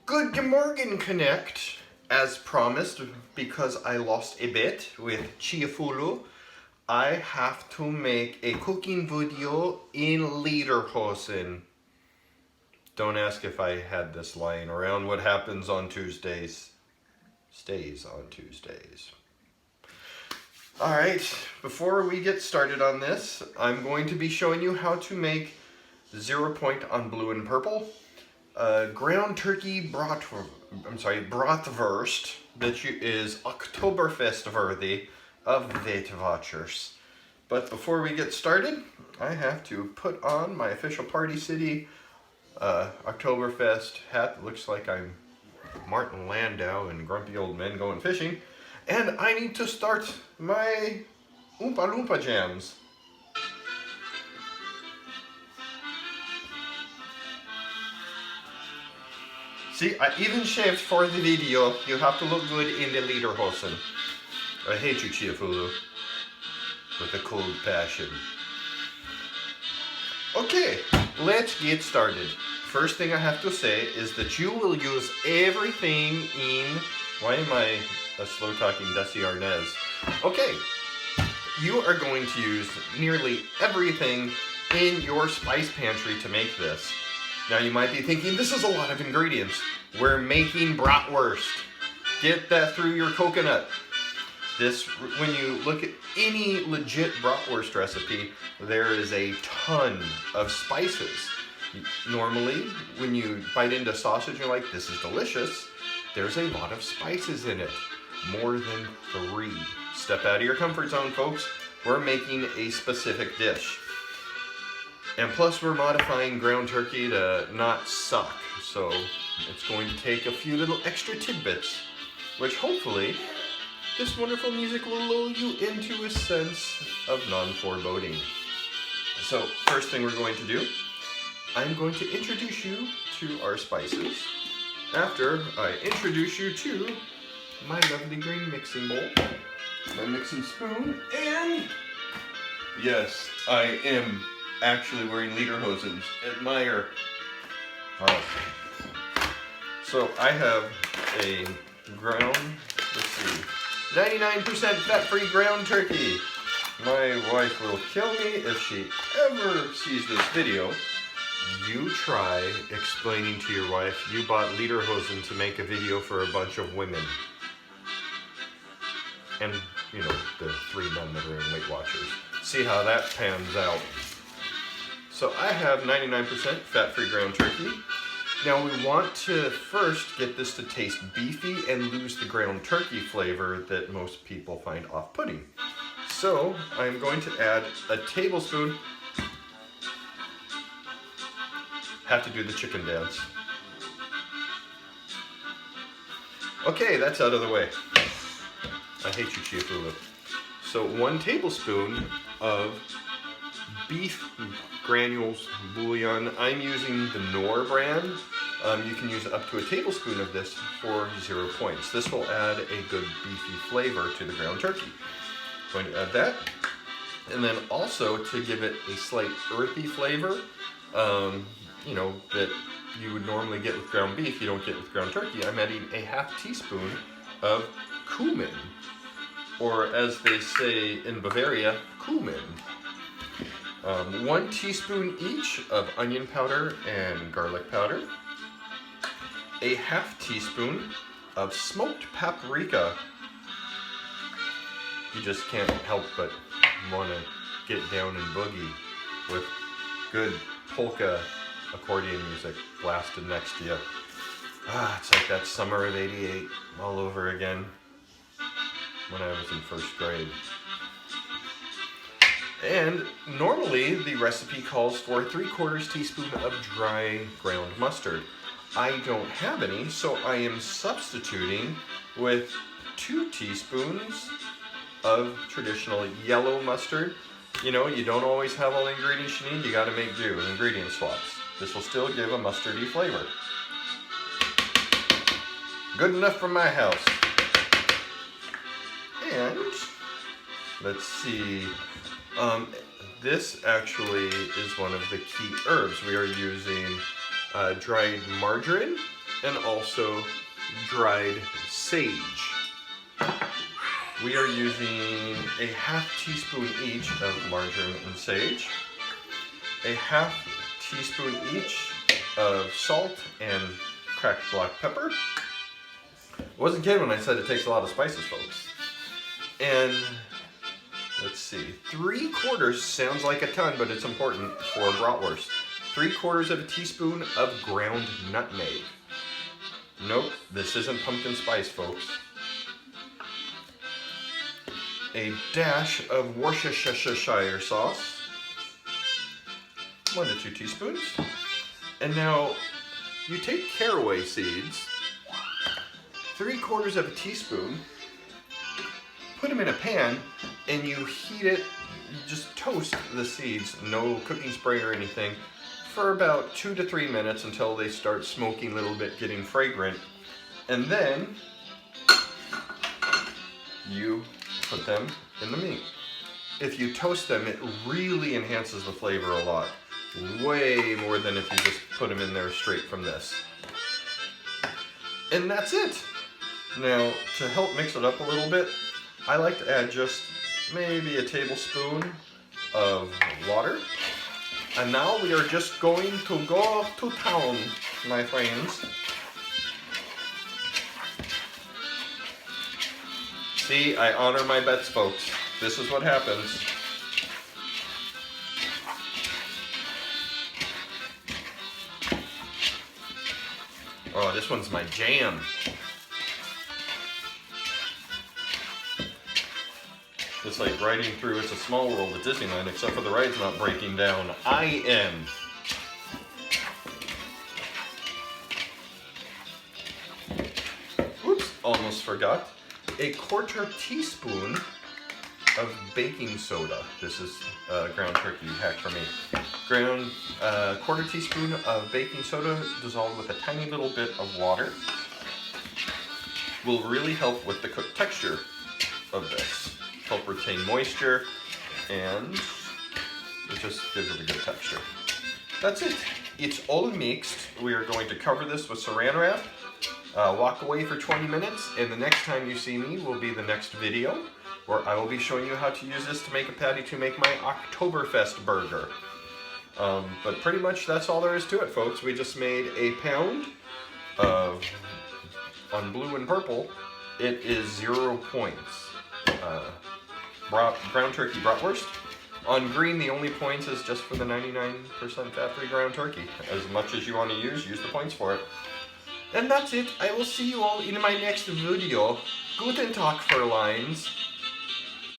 Good morning, Connect. As promised, because I lost a bet with Chiafulu, I have to make a cooking video in Lederhosen. Don't ask if I had this lying around. What happens on Tuesdays stays on Tuesdays. Alright, before we get started on this, I'm going to be showing you how to make 0 point on blue and purple. Ground turkey Bratwurst, that is Oktoberfest worthy of Bratwurst. But before we get started, I have to put on my official Party City Oktoberfest hat. Looks like I'm Martin Landau and Grumpy Old Men Going Fishing. And I need to start my Oompa Loompa jams. See, I even shaved for the video. You have to look good in the Lederhosen. I hate you, Chiafulu. With a cold passion. Okay, let's get started. First thing I have to say is that you will use everything in... Why am I a slow-talking Dusty Arnaz? Okay, you are going to use nearly everything in your spice pantry to make this. Now you might be thinking, this is a lot of ingredients. We're making bratwurst. Get that through your coconut. This, when you look at any legit bratwurst recipe, there is a ton of spices. Normally, when you bite into sausage, you're like, this is delicious. There's a lot of spices in it. More than 3. Step out of your comfort zone, folks. We're making a specific dish. And plus we're modifying ground turkey to not suck, so it's going to take a few little extra tidbits, which hopefully this wonderful music will lull you into a sense of non-foreboding. So first thing we're going to do, I'm going to introduce you to our spices after I introduce you to my lovely green mixing bowl, my mixing spoon, and yes, I am actually wearing Lederhosen. Admire. So I have a ground, let's see, 99% fat-free ground turkey. My wife will kill me if she ever sees this video. You try explaining to your wife you bought Lederhosen to make a video for a bunch of women. And, you know, the 3 men that are in Weight Watchers. See how that pans out. So I have 99% fat-free ground turkey. Now we want to first get this to taste beefy and lose the ground turkey flavor that most people find off-putting. So I'm going to add a tablespoon. Have to do the chicken dance. Okay, that's out of the way. I hate you, Chiafulu. So 1 tablespoon of beef granules bouillon. I'm using the Knorr brand. You can use up to a tablespoon of this for 0 points. This will add a good beefy flavor to the ground turkey. Going to add that. And then also to give it a slight earthy flavor, you know, that you would normally get with ground beef, you don't get with ground turkey, I'm adding a ½ teaspoon of cumin. Or as they say in Bavaria, cumin. 1 teaspoon each of onion powder and garlic powder. A ½ teaspoon of smoked paprika. You just can't help but want to get down and boogie with good polka accordion music blasted next to you. Ah, it's like that summer of '88 all over again when I was in 1st grade. And normally the recipe calls for 3/4 teaspoon of dry ground mustard. I don't have any, so I am substituting with 2 teaspoons of traditional yellow mustard. You know, you don't always have all the ingredients you need, you gotta make do, ingredient swaps. This will still give a mustardy flavor. Good enough for my house. And let's see, this actually is one of the key herbs. We are using dried marjoram and also dried sage. We are using a half teaspoon each of marjoram and sage, a half teaspoon each of salt and cracked black pepper. I wasn't kidding when I said it takes a lot of spices, folks. And let's see, 3/4 sounds like a ton, but it's important for bratwurst. 3/4 of a teaspoon of ground nutmeg. Nope, this isn't pumpkin spice, folks. A dash of Worcestershire sauce, 1 to 2 teaspoons. And now you take caraway seeds, 3/4 of a teaspoon, put them in a pan, and you heat it, you just toast the seeds, no cooking spray or anything, for about 2 to 3 minutes until they start smoking a little bit, getting fragrant. And then you put them in the meat. If you toast them, it really enhances the flavor a lot. Way more than if you just put them in there straight from this. And that's it. Now, to help mix it up a little bit, I like to add just maybe a tablespoon of water. And now we are just going to go to town, my friends. See, I honor my bets, folks. This is what happens. Oh, this one's my jam. It's like riding through It's a Small World at Disneyland, except for the ride's not breaking down. I am. Oops, almost forgot. A 1/4 teaspoon of baking soda. This is ground turkey hack for me. 1/4 teaspoon of baking soda dissolved with a tiny little bit of water will really help with the cooked texture of this. Help retain moisture, and it just gives it a good texture. That's it. It's all mixed. We are going to cover this with saran wrap, walk away for 20 minutes, and the next time you see me will be the next video, where I will be showing you how to use this to make a patty to make my Oktoberfest burger. But pretty much that's all there is to it, folks. We just made a pound of, on blue and purple, it is 0 points. Ground turkey bratwurst. On green, the only points is just for the 99% fat-free ground turkey. As much as you want to use the points for it. And that's it. I will see you all in my next video. Guten Tag, Fräuleins.